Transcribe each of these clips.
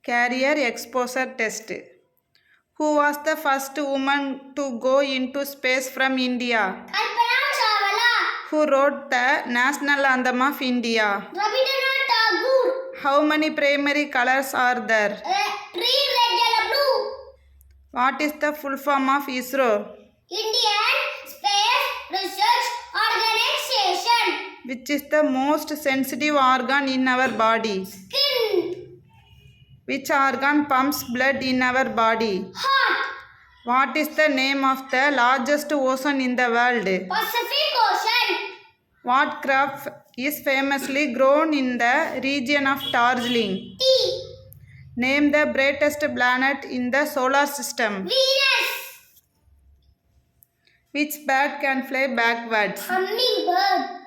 Carrier exposure test. Who was the first woman to go into space from India? Kalpana Chawla. Who wrote the national anthem of India? Rabindranath Tagore. How many primary colors are there? Green, red, yellow, blue. What is the full form of ISRO? Indian Space Research Organization. Which is the most sensitive organ in our body? Skin. Which organ pumps blood in our body? Heart. What is the name of the largest ocean in the world? Pacific Ocean. What crop is famously grown in the region of Darjeeling? Tea. Name the brightest planet in the solar system. Venus. Which bird can fly backwards? Hummingbird.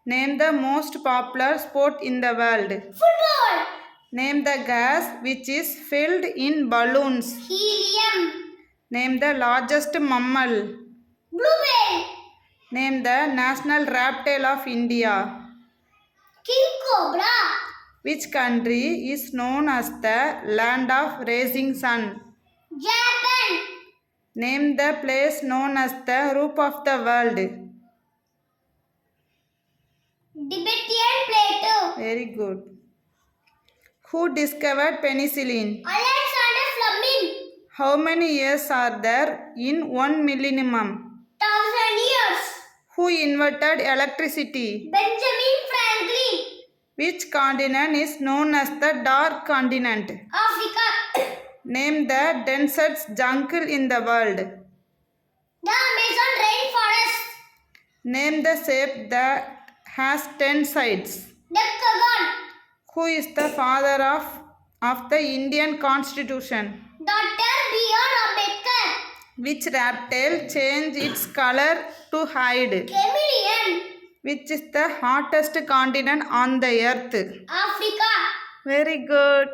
Name the most popular sport in the world. Football. Name the gas which is filled in balloons. Helium. Name the largest mammal. Blue whale. Name the national reptile of India. King cobra. Which country is known as the land of rising sun? Japan. Name the place known as the roof of the world. Tibetan Plateau. Very good. Who discovered penicillin? Alexander Fleming. How many years are there in 1 millennium? 1000 years. Who invented electricity? Benjamin Franklin. Which continent is known as the dark continent? Africa. Name the densest jungle in the world. The Amazon rainforest. Name the shape that has 10 sides. Decagon. Who is the father of the Indian Constitution? Dr. B.R. Ambedkar. Which reptile changed its color to hide? Chameleon. Which is the hottest continent on the earth? Africa. Very good.